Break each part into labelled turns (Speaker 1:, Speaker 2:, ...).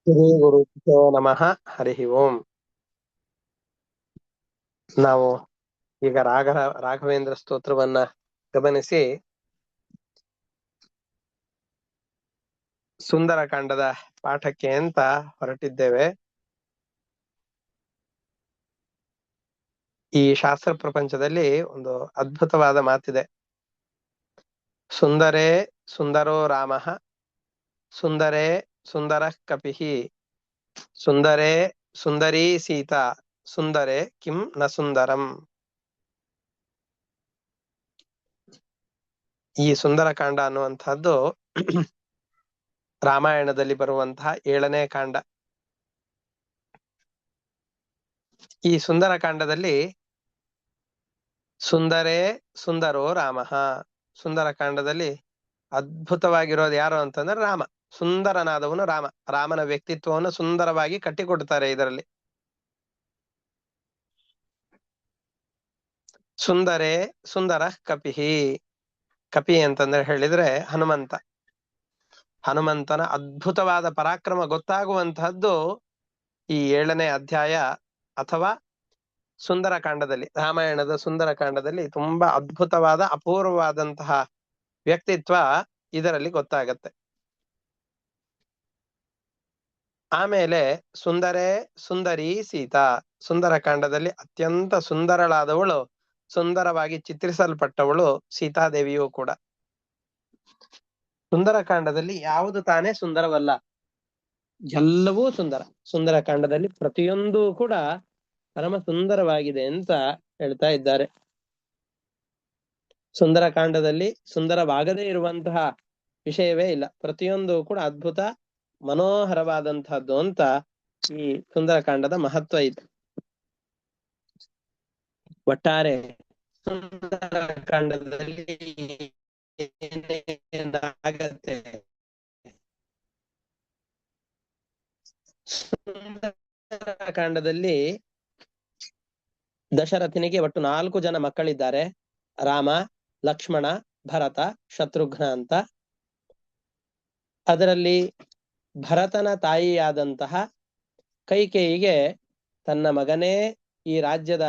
Speaker 1: ಶ್ರೀ ಗುರುಭ್ಯೋ ನಮಃ. ಹರಿ ಓಂ. ನಾವು ಈಗ ರಾಘವೇಂದ್ರ ಸ್ತೋತ್ರವನ್ನ ಗಮನಿಸಿ ಸುಂದರಕಾಂಡದ ಪಾಠಕ್ಕೆ ಅಂತ ಹೊರಟಿದ್ದೇವೆ. ಈ ಶಾಸ್ತ್ರ ಪ್ರಪಂಚದಲ್ಲಿ ಒಂದು ಅದ್ಭುತವಾದ ಮಾತಿದೆ. ಸುಂದರೇ ಸುಂದರೋ ರಾಮಃ, ಸುಂದರೇ ಸುಂದರಃ ಕಪಿಃ, ಸುಂದರೇ ಸುಂದರೀ ಸೀತಾ, ಸುಂದರೇ ಕಿಂ ನ ಸುಂದರಂ. ಈ ಸುಂದರಕಾಂಡ ಅನ್ನುವಂತಹದ್ದು ರಾಮಾಯಣದಲ್ಲಿ ಬರುವಂತಹ 7ನೇ ಕಾಂಡ. ಈ ಸುಂದರಕಾಂಡದಲ್ಲಿ ಸುಂದರೇ ಸುಂದರೋ ರಾಮಃ, ಸುಂದರಕಾಂಡದಲ್ಲಿ ಅದ್ಭುತವಾಗಿರೋದು ಯಾರು ಅಂತಂದ್ರೆ ರಾಮ. ಸುಂದರನಾದವನು ರಾಮ. ರಾಮನ ವ್ಯಕ್ತಿತ್ವವನ್ನು ಸುಂದರವಾಗಿ ಕಟ್ಟಿಕೊಡ್ತಾರೆ ಇದರಲ್ಲಿ. ಸುಂದರೇ ಸುಂದರ ಕಪಿಃ. ಕಪಿ ಅಂತಂದ್ರೆ ಹೇಳಿದ್ರೆ ಹನುಮಂತ. ಹನುಮಂತನ ಅದ್ಭುತವಾದ ಪರಾಕ್ರಮ ಗೊತ್ತಾಗುವಂತಹದ್ದು ಈ 7ನೇ ಅಧ್ಯಾಯ ಅಥವಾ ಸುಂದರಕಾಂಡದಲ್ಲಿ, ರಾಮಾಯಣದ ಸುಂದರಕಾಂಡದಲ್ಲಿ ತುಂಬಾ ಅದ್ಭುತವಾದ ಅಪೂರ್ವವಾದಂತಹ ವ್ಯಕ್ತಿತ್ವ ಇದರಲ್ಲಿ ಗೊತ್ತಾಗತ್ತೆ. ಆಮೇಲೆ ಸುಂದರೇ ಸುಂದರಿ ಸೀತಾ, ಸುಂದರಕಾಂಡದಲ್ಲಿ ಅತ್ಯಂತ ಸುಂದರಳಾದವಳು, ಸುಂದರವಾಗಿ ಚಿತ್ರಿಸಲ್ಪಟ್ಟವಳು ಸೀತಾದೇವಿಯೂ ಕೂಡ. ಸುಂದರಕಾಂಡದಲ್ಲಿ ಯಾವುದು ತಾನೇ ಸುಂದರವಲ್ಲ, ಎಲ್ಲವೂ ಸುಂದರ. ಸುಂದರಕಾಂಡದಲ್ಲಿ ಪ್ರತಿಯೊಂದು ಕೂಡ ಪರಮ ಸುಂದರವಾಗಿದೆ ಅಂತ ಹೇಳ್ತಾ ಇದ್ದಾರೆ. ಸುಂದರಕಾಂಡದಲ್ಲಿ ಸುಂದರವಾಗದೇ ಇರುವಂತಹ ವಿಷಯವೇ ಇಲ್ಲ. ಪ್ರತಿಯೊಂದು ಕೂಡ ಅದ್ಭುತ ಮನೋಹರವಾದಂತಹದ್ದು ಅಂತ ಈ ಸುಂದರಕಾಂಡದ ಮಹತ್ವ ಇದೆ. ಒಟ್ಟಾರೆ ಸುಂದರಕಾಂಡದಲ್ಲಿ ಏನೇನಾಗತ್ತೆ, ಸುಂದರಕಾಂಡದಲ್ಲಿ ದಶರಥನಿಗೆ ಒಟ್ಟು 4 ಜನ ಮಕ್ಕಳಿದ್ದಾರೆ. ರಾಮ, ಲಕ್ಷ್ಮಣ, ಭರತ, ಶತ್ರುಘ್ನ ಅಂತ. ಅದರಲ್ಲಿ ಭರತನ ತಾಯಿಯಾದಂತಹ ಕೈಕೇಯಿಗೆ ತನ್ನ ಮಗನೇ ಈ ರಾಜ್ಯದ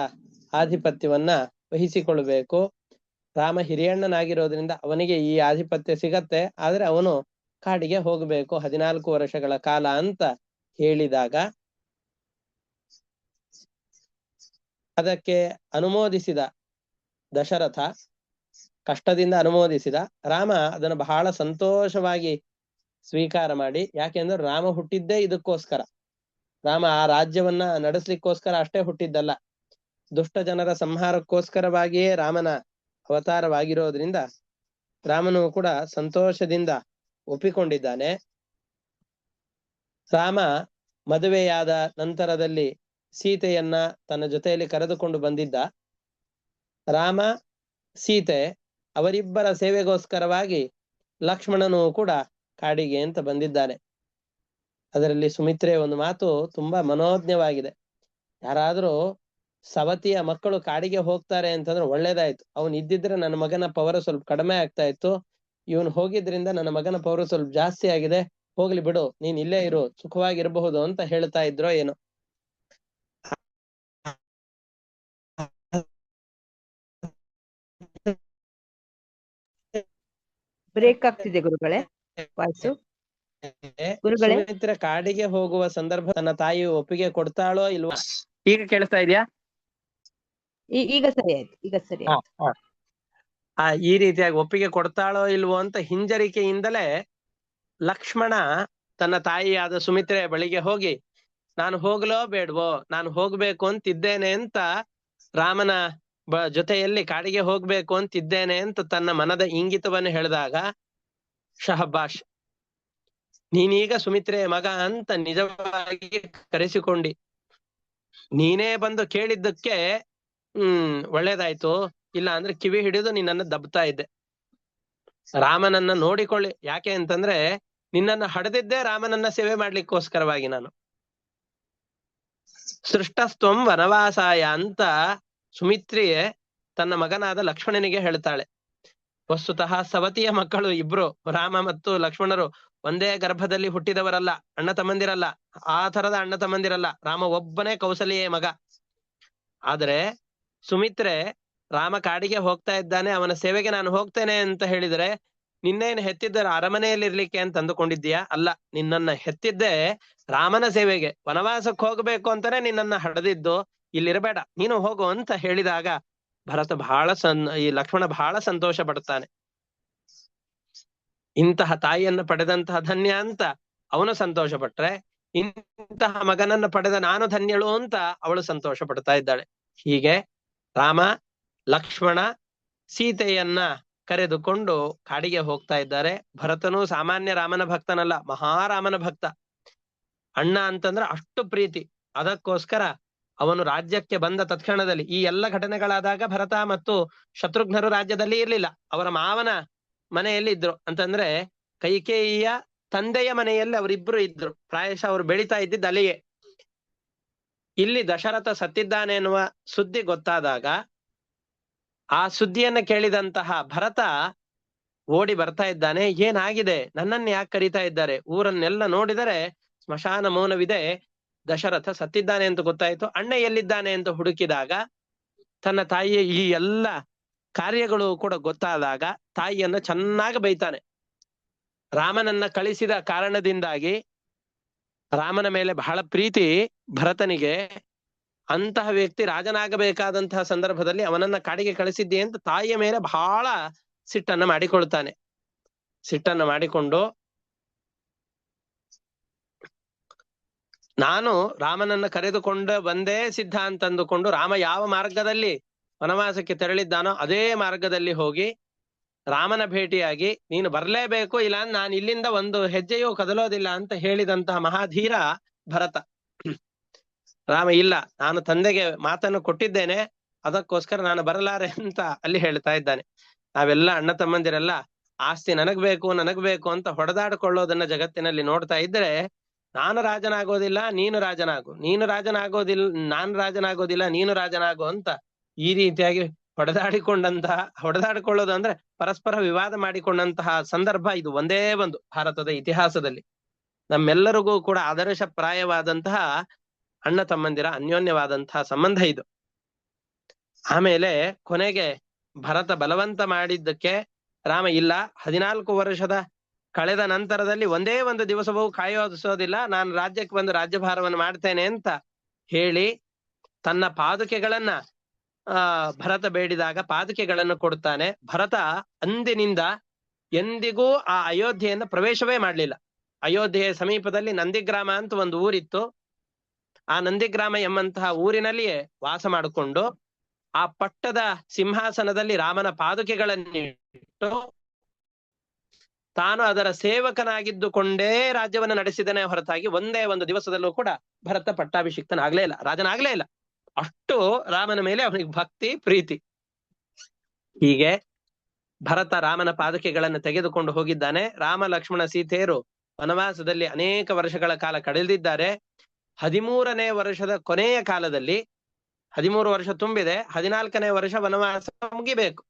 Speaker 1: ಆಧಿಪತ್ಯವನ್ನ ವಹಿಸಿಕೊಳ್ಬೇಕು, ರಾಮ ಹಿರಿಯಣ್ಣನಾಗಿರೋದ್ರಿಂದ ಅವನಿಗೆ ಈ ಆಧಿಪತ್ಯ ಸಿಗತ್ತೆ, ಆದ್ರೆ ಅವನು ಕಾಡಿಗೆ ಹೋಗಬೇಕು 14 ವರ್ಷಗಳ ಕಾಲ ಅಂತ ಹೇಳಿದಾಗ ಅದಕ್ಕೆ ಅನುಮೋದಿಸಿದ ದಶರಥ, ಕಷ್ಟದಿಂದ ಅನುಮೋದಿಸಿದ ರಾಮ ಅದನ್ನು ಬಹಳ ಸಂತೋಷವಾಗಿ ಸ್ವೀಕಾರ ಮಾಡಿ, ಯಾಕೆಂದ್ರೆ ರಾಮ ಹುಟ್ಟಿದ್ದೇ ಇದಕ್ಕೋಸ್ಕರ. ರಾಮ ಆ ರಾಜ್ಯವನ್ನ ನಡೆಸ್ಲಿಕ್ಕೋಸ್ಕರ ಅಷ್ಟೇ ಹುಟ್ಟಿದ್ದಲ್ಲ, ದುಷ್ಟ ಜನರ ಸಂಹಾರಕ್ಕೋಸ್ಕರವಾಗಿಯೇ ರಾಮನ ಅವತಾರವಾಗಿರೋದ್ರಿಂದ ರಾಮನು ಕೂಡ ಸಂತೋಷದಿಂದ ಒಪ್ಪಿಕೊಂಡಿದ್ದಾನೆ. ರಾಮ ಮದುವೆಯಾದ ನಂತರದಲ್ಲಿ ಸೀತೆಯನ್ನ ತನ್ನ ಜೊತೆಯಲ್ಲಿ ಕರೆದುಕೊಂಡು ಬಂದಿದ್ದ. ರಾಮ ಸೀತೆ ಅವರಿಬ್ಬರ ಸೇವೆಗೋಸ್ಕರವಾಗಿ ಲಕ್ಷ್ಮಣನು ಕೂಡ ಕಾಡಿಗೆ ಅಂತ ಬಂದಿದ್ದಾನೆ. ಅದರಲ್ಲಿ ಸುಮಿತ್ರೆ ಒಂದು ಮಾತು ತುಂಬಾ ಮನೋಜ್ಞವಾಗಿದೆ. ಯಾರಾದ್ರೂ ಸವತಿಯ ಮಕ್ಕಳು ಕಾಡಿಗೆ ಹೋಗ್ತಾರೆ ಅಂತಂದ್ರೆ ಒಳ್ಳೇದಾಯ್ತು, ಅವನ್ ಇದ್ದಿದ್ರೆ ನನ್ನ ಮಗನ ಪವರ್ ಸ್ವಲ್ಪ ಕಡಿಮೆ ಆಗ್ತಾ ಇತ್ತು, ಇವನ್ ಹೋಗಿದ್ರಿಂದ ನನ್ನ ಮಗನ ಪವರ್ ಸ್ವಲ್ಪ ಜಾಸ್ತಿ ಆಗಿದೆ, ಹೋಗ್ಲಿ ಬಿಡು, ನೀನ್ ಇಲ್ಲೇ ಇರು, ಸುಖವಾಗಿರಬಹುದು ಅಂತ ಹೇಳ್ತಾ ಇದ್ರೋ ಏನೋ.
Speaker 2: ಬ್ರೇಕ್ ಆಗ್ತಿದೆ ಗುರುಗಳೇ ವಾಯ್ಸು. ಗುರುಗಳೇ,
Speaker 1: ಸುಮಿತ್ರೆ ಕಾಡಿಗೆ ಹೋಗುವ ಸಂದರ್ಭ ತನ್ನ ತಾಯಿ ಒಪ್ಪಿಗೆ ಕೊಡ್ತಾಳೋ ಇಲ್ವಾ? ಈಗ ಕೇಳಿಸ್ತಾ ಇದೆಯಾ?
Speaker 2: ಈಗ ಸರಿ ಆಯ್ತು, ಈಗ ಸರಿ ಆಯ್ತು.
Speaker 1: ಈ ರೀತಿಯಾಗಿ ಒಪ್ಪಿಗೆ ಕೊಡ್ತಾಳೋ ಇಲ್ವೋ ಅಂತ ಹಿಂಜರಿಕೆಯಿಂದಲೇ ಲಕ್ಷ್ಮಣ ತನ್ನ ತಾಯಿಯಾದ ಸುಮಿತ್ರೆ ಬಳಿಗೆ ಹೋಗಿ, ನಾನು ಹೋಗ್ಲೋ ಬೇಡ್ವೋ, ನಾನು ಹೋಗ್ಬೇಕು ಅಂತಿದ್ದೇನೆ ಅಂತ, ರಾಮನ ಜೊತೆಯಲ್ಲಿ ಕಾಡಿಗೆ ಹೋಗ್ಬೇಕು ಅಂತಿದ್ದೇನೆ ಅಂತ ತನ್ನ ಮನದ ಇಂಗಿತವನ್ನು ಹೇಳಿದಾಗ, ಶಹಬ್ಬಾಷ್, ನೀನೀಗ ಸುಮಿತ್ರೆಯ ಮಗ ಅಂತ ನಿಜವಾಗಿ ಕರೆಸಿಕೊಂಡಿ, ನೀನೇ ಬಂದು ಕೇಳಿದ್ದಕ್ಕೆ ಒಳ್ಳೇದಾಯ್ತು, ಇಲ್ಲ ಅಂದ್ರೆ ಕಿವಿ ಹಿಡಿದು ನಿನ್ನನ್ನು ದಬ್ತಾ ಇದ್ದೆ. ರಾಮನನ್ನ ನೋಡಿಕೊಳ್ಳಿ, ಯಾಕೆ ಅಂತಂದ್ರೆ ನಿನ್ನನ್ನು ಹಡೆದಿದ್ದೇ ರಾಮನನ್ನ ಸೇವೆ ಮಾಡ್ಲಿಕ್ಕೋಸ್ಕರವಾಗಿ. ನಾನು ಸೃಷ್ಟಸ್ತ್ವಂ ವನವಾಸಾಯ ಅಂತ ಸುಮಿತ್ರೆಯೇ ತನ್ನ ಮಗನಾದ ಲಕ್ಷ್ಮಣನಿಗೆ ಹೇಳ್ತಾಳೆ. ವಸ್ತುತಃ ಸವತಿಯ ಮಕ್ಕಳು ಇಬ್ರು, ರಾಮ ಮತ್ತು ಲಕ್ಷ್ಮಣರು ಒಂದೇ ಗರ್ಭದಲ್ಲಿ ಹುಟ್ಟಿದವರಲ್ಲ, ಅಣ್ಣ ತಮ್ಮಂದಿರಲ್ಲ, ಆ ತರದ ಅಣ್ಣ ತಮ್ಮಂದಿರಲ್ಲ. ರಾಮ ಒಬ್ಬನೇ ಕೌಸಲ್ಯೆಯ ಮಗ. ಆದ್ರೆ ಸುಮಿತ್ರೆ, ರಾಮ ಕಾಡಿಗೆ ಹೋಗ್ತಾ ಇದ್ದಾನೆ, ಅವನ ಸೇವೆಗೆ ನಾನು ಹೋಗ್ತೇನೆ ಅಂತ ಹೇಳಿದ್ರೆ, ನಿನ್ನೇನು ಹೆತ್ತಿದ್ದ ಅರಮನೆಯಲ್ಲಿ ಇರ್ಲಿಕ್ಕೆ ಅಂತ ಅಂದುಕೊಂಡಿದ್ದೀಯಾ? ಅಲ್ಲ, ನಿನ್ನನ್ನ ಹೆತ್ತಿದ್ದೆ ರಾಮನ ಸೇವೆಗೆ. ವನವಾಸಕ್ಕೆ ಹೋಗ್ಬೇಕು ಅಂತಾನೆ ನಿನ್ನನ್ನ ಹಡದಿದ್ದು, ಇಲ್ಲಿರಬೇಡ, ನೀನು ಹೋಗು ಅಂತ ಹೇಳಿದಾಗ ಭರತ ಈ ಲಕ್ಷ್ಮಣ ಬಹಳ ಸಂತೋಷ ಪಡ್ತಾನೆ. ಇಂತಹ ತಾಯಿಯನ್ನ ಪಡೆದಂತಹ ಧನ್ಯ ಅಂತ ಅವನು ಸಂತೋಷ ಪಟ್ರೆ, ಇಂತಹ ಮಗನನ್ನ ಪಡೆದ ನಾನು ಧನ್ಯಳು ಅಂತ ಅವಳು ಸಂತೋಷ ಪಡ್ತಾ ಇದ್ದಾಳೆ. ಹೀಗೆ ರಾಮ ಲಕ್ಷ್ಮಣ ಸೀತೆಯನ್ನ ಕರೆದುಕೊಂಡು ಕಾಡಿಗೆ ಹೋಗ್ತಾ ಇದ್ದಾರೆ. ಭರತನು ಸಾಮಾನ್ಯ ರಾಮನ ಭಕ್ತನಲ್ಲ, ಮಹಾರಾಮನ ಭಕ್ತ. ಅಣ್ಣ ಅಂತಂದ್ರೆ ಅಷ್ಟು ಪ್ರೀತಿ. ಅದಕ್ಕೋಸ್ಕರ ಅವನು ರಾಜ್ಯಕ್ಕೆ ಬಂದ ತತ್ಕ್ಷಣದಲ್ಲಿ ಈ ಎಲ್ಲ ಘಟನೆಗಳಾದಾಗ ಭರತ ಮತ್ತು ಶತ್ರುಘ್ನರು ರಾಜ್ಯದಲ್ಲಿ ಇರ್ಲಿಲ್ಲ, ಅವರ ಮಾವನ ಮನೆಯಲ್ಲಿ ಇದ್ರು. ಅಂತಂದ್ರೆ ಕೈಕೇಯಿಯ ತಂದೆಯ ಮನೆಯಲ್ಲಿ ಅವರಿಬ್ರು ಇದ್ರು. ಪ್ರಾಯಶಃ ಅವರು ಬೆಳೀತಾ ಇದ್ದಿದ್ದು ಅಲ್ಲಿಯೇ. ಇಲ್ಲಿ ದಶರಥ ಸತ್ತಿದ್ದಾನೆ ಎನ್ನುವ ಸುದ್ದಿ ಗೊತ್ತಾದಾಗ ಆ ಸುದ್ದಿಯನ್ನ ಕೇಳಿದಂತಹ ಭರತ ಓಡಿ ಬರ್ತಾ ಇದ್ದಾನೆ. ಏನಾಗಿದೆ, ನನ್ನನ್ನು ಯಾಕೆ ಕರೀತಾ ಇದ್ದಾರೆ? ಊರನ್ನೆಲ್ಲ ನೋಡಿದರೆ ಸ್ಮಶಾನ ಮೌನವಿದೆ. ದಶರಥ ಸತ್ತಿದ್ದಾನೆ ಅಂತ ಗೊತ್ತಾಯ್ತು. ಅಣ್ಣ ಎಲ್ಲಿದ್ದಾನೆ ಅಂತ ಹುಡುಕಿದಾಗ ತನ್ನ ತಾಯಿಯ ಈ ಎಲ್ಲ ಕಾರ್ಯಗಳು ಕೂಡ ಗೊತ್ತಾದಾಗ ತಾಯಿಯನ್ನ ಚೆನ್ನಾಗಿ ಬೈತಾನೆ. ರಾಮನನ್ನ ಕಳಿಸಿದ ಕಾರಣದಿಂದಾಗಿ ರಾಮನ ಮೇಲೆ ಬಹಳ ಪ್ರೀತಿ ಭರತನಿಗೆ. ಅಂತಹ ವ್ಯಕ್ತಿ ರಾಜನಾಗಬೇಕಾದಂತಹ ಸಂದರ್ಭದಲ್ಲಿ ಅವನನ್ನ ಕಾಡಿಗೆ ಕಳಿಸಿದ್ದೆ ಅಂತ ತಾಯಿಯ ಮೇಲೆ ಬಹಳ ಸಿಟ್ಟನ್ನ ಮಾಡಿಕೊಳ್ತಾನೆ. ಸಿಟ್ಟನ್ನ ಮಾಡಿಕೊಂಡು, ನಾನು ರಾಮನನ್ನ ಕರೆದುಕೊಂಡು ಬಂದೇ ಸಿದ್ಧ ಅಂತಂದುಕೊಂಡು ರಾಮ ಯಾವ ಮಾರ್ಗದಲ್ಲಿ ವನವಾಸಕ್ಕೆ ತೆರಳಿದ್ದಾನೋ ಅದೇ ಮಾರ್ಗದಲ್ಲಿ ಹೋಗಿ ರಾಮನ ಭೇಟಿಯಾಗಿ, ನೀನು ಬರ್ಲೇಬೇಕು, ಇಲ್ಲ ನಾನು ಇಲ್ಲಿಂದ ಒಂದು ಹೆಜ್ಜೆಯೂ ಕದಲೋದಿಲ್ಲ ಅಂತ ಹೇಳಿದಂತಹ ಮಹಾಧೀರ ಭರತ. ರಾಮ, ಇಲ್ಲ, ನಾನು ತಂದೆಗೆ ಮಾತನ್ನು ಕೊಟ್ಟಿದ್ದೇನೆ, ಅದಕ್ಕೋಸ್ಕರ ನಾನು ಬರಲಾರೆ ಅಂತ ಅಲ್ಲಿ ಹೇಳ್ತಾ ಇದ್ದಾನೆ. ನಾವೆಲ್ಲ ಅಣ್ಣ ತಮ್ಮಂದಿರೆಲ್ಲ ಆಸ್ತಿ ನನಗ್ಬೇಕು ಅಂತ ಹೊಡೆದಾಡಿಕೊಳ್ಳೋದನ್ನ ಜಗತ್ತಿನಲ್ಲಿ ನೋಡ್ತಾ ಇದ್ರೆ, ನಾನು ರಾಜನಾಗೋದಿಲ್ಲ, ನೀನು ರಾಜನಾಗು, ನೀನು ರಾಜನಾಗೋದಿಲ್ಲ, ನಾನು ರಾಜನಾಗೋದಿಲ್ಲ, ನೀನು ರಾಜನಾಗು ಅಂತ ಈ ರೀತಿಯಾಗಿ ಹೊಡೆದಾಡಿಕೊಳ್ಳೋದು ಅಂದ್ರೆ ಪರಸ್ಪರ ವಿವಾದ ಮಾಡಿಕೊಂಡಂತಹ ಸಂದರ್ಭ ಇದು ಒಂದೇ ಒಂದು ಭಾರತದ ಇತಿಹಾಸದಲ್ಲಿ. ನಮ್ಮೆಲ್ಲರಿಗೂ ಕೂಡ ಆದರ್ಶಪ್ರಾಯವಾದಂತಹ ಅಣ್ಣ ತಮ್ಮಂದಿರ ಅನ್ಯೋನ್ಯವಾದಂತಹ ಸಂಬಂಧ ಇದು. ಆಮೇಲೆ ಕೊನೆಗೆ ಭರತ ಬಲವಂತ ಮಾಡಿದ್ದಕ್ಕೆ ರಾಮ, ಇಲ್ಲ, 14 ವರ್ಷದ ಕಳೆದ ನಂತರದಲ್ಲಿ ಒಂದೇ ಒಂದು ದಿವಸವೂ ಕಾಯೋದಿಸೋದಿಲ್ಲ, ನಾನು ರಾಜ್ಯಕ್ಕೆ ಬಂದು ರಾಜ್ಯಭಾರವನ್ನು ಮಾಡ್ತೇನೆ ಅಂತ ಹೇಳಿ ತನ್ನ ಪಾದುಕೆಗಳನ್ನ ಭರತ ಬೇಡಿದಾಗ ಪಾದುಕೆಗಳನ್ನು ಕೊಡ್ತಾನೆ. ಭರತ ಅಂದಿನಿಂದ ಎಂದಿಗೂ ಆ ಅಯೋಧ್ಯೆಯನ್ನು ಪ್ರವೇಶವೇ ಮಾಡ್ಲಿಲ್ಲ. ಅಯೋಧ್ಯೆಯ ಸಮೀಪದಲ್ಲಿ ನಂದಿಗ್ರಾಮ ಅಂತ ಒಂದು ಊರಿತ್ತು. ಆ ನಂದಿಗ್ರಾಮ ಎಂಬಂತಹ ಊರಿನಲ್ಲಿಯೇ ವಾಸ ಮಾಡಿಕೊಂಡು ಆ ಪಟ್ಟದ ಸಿಂಹಾಸನದಲ್ಲಿ ರಾಮನ ಪಾದುಕೆಗಳನ್ನಿಟ್ಟು ತಾನು ಅದರ ಸೇವಕನಾಗಿದ್ದುಕೊಂಡೇ ರಾಜ್ಯವನ್ನು ನಡೆಸಿದನೇ ಹೊರತಾಗಿ ಒಂದೇ ಒಂದು ದಿವಸದಲ್ಲೂ ಕೂಡ ಭರತ ಪಟ್ಟಾಭಿಷಿಕ್ತನಾಗ್ಲೇ ಇಲ್ಲ, ರಾಜನಾಗ್ಲೇ ಇಲ್ಲ. ಅಷ್ಟು ರಾಮನ ಮೇಲೆ ಅವನಿಗೆ ಭಕ್ತಿ ಪ್ರೀತಿ. ಹೀಗೆ ಭರತ ರಾಮನ ಪಾದುಕೆಗಳನ್ನು ತೆಗೆದುಕೊಂಡು ಹೋಗಿದ್ದಾನೆ. ರಾಮ ಲಕ್ಷ್ಮಣ ಸೀತೆಯರು ವನವಾಸದಲ್ಲಿ ಅನೇಕ ವರ್ಷಗಳ ಕಾಲ ಕಳೆದಿದ್ದಾರೆ. 13ನೇ ವರ್ಷದ ಕೊನೆಯ ಕಾಲದಲ್ಲಿ, 13 ವರ್ಷ ತುಂಬಿದೆ, 14ನೇ ವರ್ಷ ವನವಾಸ ಮುಗಿಬೇಕು.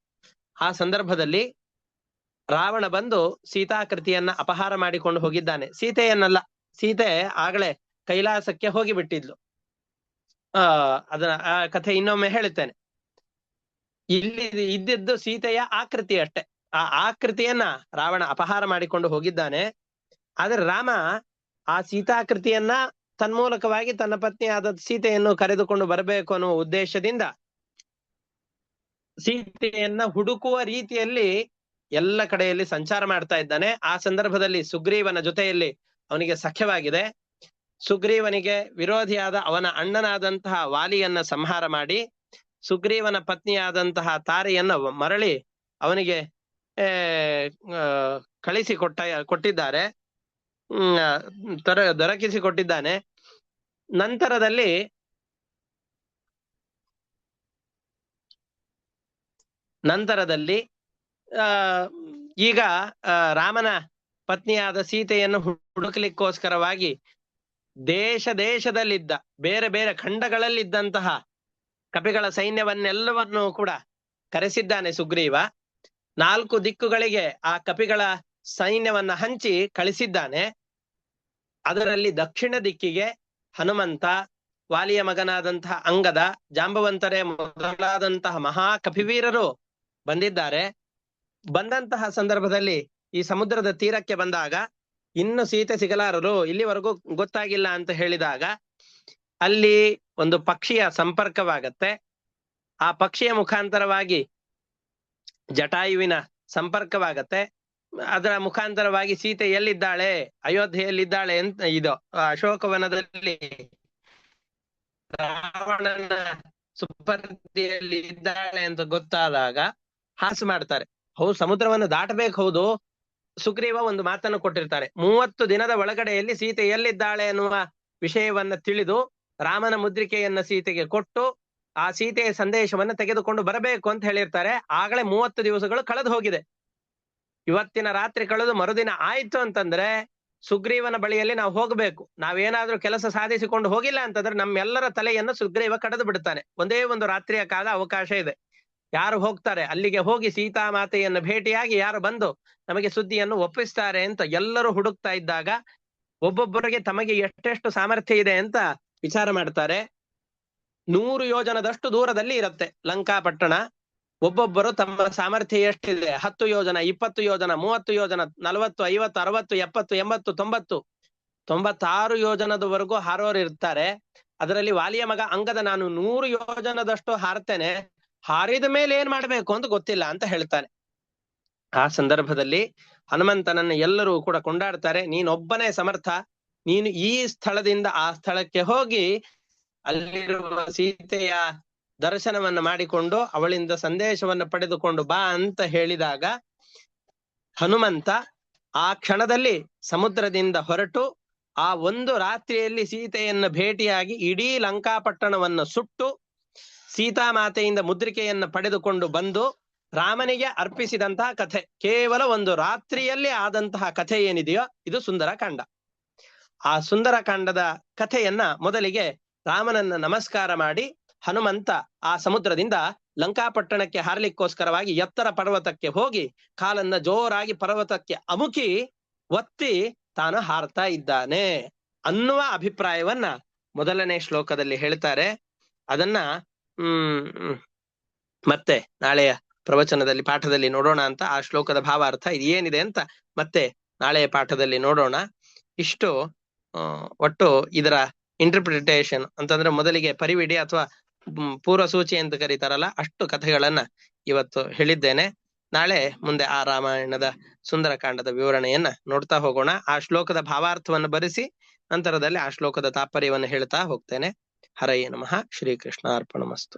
Speaker 1: ಆ ಸಂದರ್ಭದಲ್ಲಿ ರಾವಣ ಬಂದು ಸೀತಾಕೃತಿಯನ್ನ ಅಪಹಾರ ಮಾಡಿಕೊಂಡು ಹೋಗಿದ್ದಾನೆ. ಸೀತೆಯನ್ನಲ್ಲ, ಸೀತೆ ಆಗಲೇ ಕೈಲಾಸಕ್ಕೆ ಹೋಗಿಬಿಟ್ಟಿದ್ಲು. ಅದನ್ನ ಆ ಕಥೆ ಇನ್ನೊಮ್ಮೆ ಹೇಳುತ್ತೇನೆ. ಇಲ್ಲಿ ಇದ್ದಿದ್ದು ಸೀತೆಯ ಆಕೃತಿ ಅಷ್ಟೆ. ಆ ಆಕೃತಿಯನ್ನ ರಾವಣ ಅಪಹಾರ ಮಾಡಿಕೊಂಡು ಹೋಗಿದ್ದಾನೆ. ಆದ್ರೆ ರಾಮ ಆ ಸೀತಾಕೃತಿಯನ್ನ ತನ್ಮೂಲಕವಾಗಿ ತನ್ನ ಪತ್ನಿಯಾದ ಸೀತೆಯನ್ನು ಕರೆದುಕೊಂಡು ಬರಬೇಕು ಅನ್ನುವ ಉದ್ದೇಶದಿಂದ ಸೀತೆಯನ್ನ ಹುಡುಕುವ ರೀತಿಯಲ್ಲಿ ಎಲ್ಲ ಕಡೆಯಲ್ಲಿ ಸಂಚಾರ ಮಾಡ್ತಾ ಇದ್ದಾನೆ. ಆ ಸಂದರ್ಭದಲ್ಲಿ ಸುಗ್ರೀವನ ಜೊತೆಯಲ್ಲಿ ಅವನಿಗೆ ಸಖ್ಯವಾಗಿದೆ. ಸುಗ್ರೀವನಿಗೆ ವಿರೋಧಿಯಾದ ಅವನ ಅಣ್ಣನಾದಂತಹ ವಾಲಿಯನ್ನ ಸಂಹಾರ ಮಾಡಿ ಸುಗ್ರೀವನ ಪತ್ನಿಯಾದಂತಹ ತಾರೆಯನ್ನ ಮರಳಿ ಅವನಿಗೆ ಕೊಟ್ಟಿದ್ದಾರೆ, ದೊರಕಿಸಿ ಕೊಟ್ಟಿದ್ದಾನೆ. ನಂತರದಲ್ಲಿ ಈಗ ರಾಮನ ಪತ್ನಿಯಾದ ಸೀತೆಯನ್ನು ಹುಡುಕಲಿಕ್ಕೋಸ್ಕರವಾಗಿ ದೇಶದಲ್ಲಿದ್ದ ಬೇರೆ ಬೇರೆ ಖಂಡಗಳಲ್ಲಿದ್ದಂತಹ ಕಪಿಗಳ ಸೈನ್ಯವನ್ನೆಲ್ಲವನ್ನೂ ಕೂಡ ಕರೆಸಿದ್ದಾನೆ ಸುಗ್ರೀವ. 4 ದಿಕ್ಕುಗಳಿಗೆ ಆ ಕಪಿಗಳ ಸೈನ್ಯವನ್ನ ಹಂಚಿ ಕಳಿಸಿದ್ದಾನೆ. ಅದರಲ್ಲಿ ದಕ್ಷಿಣ ದಿಕ್ಕಿಗೆ ಹನುಮಂತ, ವಾಲಿಯ ಮಗನಾದಂತಹ ಅಂಗದ, ಜಾಂಬವಂತರೇ ಮೊದಲಾದಂತಹ ಮಹಾ ಕಪಿವೀರರು ಬಂದಿದ್ದಾರೆ. ಬಂದಂತಹ ಸಂದರ್ಭದಲ್ಲಿ ಈ ಸಮುದ್ರದ ತೀರಕ್ಕೆ ಬಂದಾಗ ಇನ್ನು ಸೀತೆ ಸಿಗಲಾರರು, ಇಲ್ಲಿವರೆಗೂ ಗೊತ್ತಾಗಿಲ್ಲ ಅಂತ ಹೇಳಿದಾಗ ಅಲ್ಲಿ ಒಂದು ಪಕ್ಷಿಯ ಸಂಪರ್ಕವಾಗತ್ತೆ. ಆ ಪಕ್ಷಿಯ ಮುಖಾಂತರವಾಗಿ ಜಟಾಯುವಿನ ಸಂಪರ್ಕವಾಗತ್ತೆ. ಅದರ ಮುಖಾಂತರವಾಗಿ ಸೀತೆ ಎಲ್ಲಿದ್ದಾಳೆ, ಅಯೋಧ್ಯೆಯಲ್ಲಿದ್ದಾಳೆ ಅಂತ, ಇದು ಅಶೋಕವನದಲ್ಲಿ ರಾವಣನ ಸುಪರ್ದಿಯಲ್ಲಿ ಇದ್ದಾಳೆ ಅಂತ ಗೊತ್ತಾದಾಗ ಹಾಸು ಮಾಡ್ತಾರೆ. ಹೌದು, ಸಮುದ್ರವನ್ನು ದಾಟಬೇಕು. ಹೌದು, ಸುಗ್ರೀವ ಒಂದು ಮಾತನ್ನು ಕೊಟ್ಟಿರ್ತಾರೆ, 30 ದಿನದ ಒಳಗಡೆಯಲ್ಲಿ ಸೀತೆ ಎಲ್ಲಿದ್ದಾಳೆ ಅನ್ನುವ ವಿಷಯವನ್ನ ತಿಳಿದು ರಾಮನ ಮುದ್ರಿಕೆಯನ್ನ ಸೀತೆಗೆ ಕೊಟ್ಟು ಆ ಸೀತೆಯ ಸಂದೇಶವನ್ನ ತೆಗೆದುಕೊಂಡು ಬರಬೇಕು ಅಂತ ಹೇಳಿರ್ತಾರೆ. ಆಗಲೇ 30 ದಿವಸಗಳು ಕಳೆದು ಹೋಗಿದೆ. ಇವತ್ತಿನ ರಾತ್ರಿ ಕಳೆದು ಮರುದಿನ ಆಯ್ತು ಅಂತಂದ್ರೆ ಸುಗ್ರೀವನ ಬಳಿಯಲ್ಲಿ ನಾವು ಹೋಗ್ಬೇಕು. ನಾವೇನಾದ್ರೂ ಕೆಲಸ ಸಾಧಿಸಿಕೊಂಡು ಹೋಗಿಲ್ಲ ಅಂತಂದ್ರೆ ನಮ್ಮೆಲ್ಲರ ತಲೆಯನ್ನು ಸುಗ್ರೀವ ಕಡಿದು ಬಿಡ್ತಾನೆ. ಒಂದೇ ಒಂದು ರಾತ್ರಿಯ ಕಾಲ ಅವಕಾಶ ಇದೆ. ಯಾರು ಹೋಗ್ತಾರೆ ಅಲ್ಲಿಗೆ ಹೋಗಿ ಸೀತಾಮಾತೆಯನ್ನು ಭೇಟಿಯಾಗಿ ಯಾರು ಬಂದು ನಮಗೆ ಸುದ್ದಿಯನ್ನು ಒಪ್ಪಿಸ್ತಾರೆ ಅಂತ ಎಲ್ಲರೂ ಹುಡುಕ್ತಾ ಇದ್ದಾಗ ಒಬ್ಬೊಬ್ಬರಿಗೆ ತಮಗೆ ಎಷ್ಟೆಷ್ಟು ಸಾಮರ್ಥ್ಯ ಇದೆ ಅಂತ ವಿಚಾರ ಮಾಡ್ತಾರೆ. 100 ಯೋಜನದಷ್ಟು ದೂರದಲ್ಲಿ ಇರುತ್ತೆ ಲಂಕಾಪಟ್ಟಣ. ಒಬ್ಬೊಬ್ಬರು ತಮ್ಮ ಸಾಮರ್ಥ್ಯ ಎಷ್ಟಿದೆ, 10 ಯೋಜನ, 20 ಯೋಜನ, 30 ಯೋಜನ, 40, 50, 60, 70, 80, 90, 96 ಯೋಜನದವರೆಗೂ ಹಾರೋರು ಇರ್ತಾರೆ. ಅದರಲ್ಲಿ ವಾಲಿಯ ಮಗ ಅಂಗದ, ನಾನು 100 ಯೋಜನದಷ್ಟು ಹಾರ್ತೇನೆ, ಹಾರಿದ ಮೇಲೆ ಏನ್ ಮಾಡ್ಬೇಕು ಅಂತ ಗೊತ್ತಿಲ್ಲ ಅಂತ ಹೇಳ್ತಾನೆ. ಆ ಸಂದರ್ಭದಲ್ಲಿ ಹನುಮಂತನನ್ನ ಎಲ್ಲರೂ ಕೂಡ ಕೊಂಡಾಡ್ತಾರೆ. ನೀನೊಬ್ಬನೇ ಸಮರ್ಥ, ನೀನು ಈ ಸ್ಥಳದಿಂದ ಆ ಸ್ಥಳಕ್ಕೆ ಹೋಗಿ ಅಲ್ಲಿರುವ ಸೀತೆಯ ದರ್ಶನವನ್ನ ಮಾಡಿಕೊಂಡು ಅವಳಿಂದ ಸಂದೇಶವನ್ನ ಪಡೆದುಕೊಂಡು ಬಾ ಅಂತ ಹೇಳಿದಾಗ ಹನುಮಂತ ಆ ಕ್ಷಣದಲ್ಲಿ ಸಮುದ್ರದಿಂದ ಹೊರಟು ಆ ಒಂದು ರಾತ್ರಿಯಲ್ಲಿ ಸೀತೆಯನ್ನ ಭೇಟಿಯಾಗಿ ಇಡೀ ಲಂಕಾಪಟ್ಟಣವನ್ನು ಸುಟ್ಟು ಸೀತಾಮಾತೆಯಿಂದ ಮುದ್ರಿಕೆಯನ್ನ ಪಡೆದುಕೊಂಡು ಬಂದು ರಾಮನಿಗೆ ಅರ್ಪಿಸಿದಂತಹ ಕಥೆ. ಕೇವಲ ಒಂದು ರಾತ್ರಿಯಲ್ಲಿ ಆದಂತಹ ಕಥೆ ಏನಿದೆಯೋ ಇದು ಸುಂದರಕಾಂಡ. ಆ ಸುಂದರಕಾಂಡದ ಕಥೆಯನ್ನ ಮೊದಲಿಗೆ ರಾಮನನ್ನ ನಮಸ್ಕಾರ ಮಾಡಿ ಹನುಮಂತ ಆ ಸಮುದ್ರದಿಂದ ಲಂಕಾಪಟ್ಟಣಕ್ಕೆ ಹಾರ್ಲಿಕ್ಕೋಸ್ಕರವಾಗಿ ಎತ್ತರ ಪರ್ವತಕ್ಕೆ ಹೋಗಿ ಕಾಲನ್ನ ಜೋರಾಗಿ ಪರ್ವತಕ್ಕೆ ಅಮುಕಿ ಒತ್ತಿ ತಾನು ಹಾರ್ತಾ ಇದ್ದಾನೆ ಅನ್ನುವ ಅಭಿಪ್ರಾಯವನ್ನ ಮೊದಲನೇ ಶ್ಲೋಕದಲ್ಲಿ ಹೇಳ್ತಾರೆ. ಅದನ್ನ ಮತ್ತೆ ನಾಳೆಯ ಪ್ರವಚನದಲ್ಲಿ ಪಾಠದಲ್ಲಿ ನೋಡೋಣ ಅಂತ, ಆ ಶ್ಲೋಕದ ಭಾವಾರ್ಥ ಇದು ಏನಿದೆ ಅಂತ ಮತ್ತೆ ನಾಳೆಯ ಪಾಠದಲ್ಲಿ ನೋಡೋಣ. ಇಷ್ಟು ಒಟ್ಟು ಇದರ ಇಂಟರ್ಪ್ರಿಟೇಷನ್ ಅಂತಂದ್ರೆ ಮೊದಲಿಗೆ ಪರಿವಿಡಿ ಅಥವಾ ಪೂರ್ವ ಸೂಚಿ ಅಂತ ಕರೀತಾರಲ್ಲ, ಅಷ್ಟು ಕಥೆಗಳನ್ನ ಇವತ್ತು ಹೇಳಿದ್ದೇನೆ. ನಾಳೆ ಮುಂದೆ ಆ ರಾಮಾಯಣದ ಸುಂದರಕಾಂಡದ ವಿವರಣೆಯನ್ನ ನೋಡ್ತಾ ಹೋಗೋಣ. ಆ ಶ್ಲೋಕದ ಭಾವಾರ್ಥವನ್ನು ಬರೆಸಿ ನಂತರದಲ್ಲಿ ಆ ಶ್ಲೋಕದ ತಾತ್ಪರ್ಯವನ್ನು ಹೇಳ್ತಾ ಹೋಗ್ತೇನೆ. ಹರಯೇ ನಮಃ. ಶ್ರೀಕೃಷ್ಣ ಅರ್ಪಣಮಸ್ತು.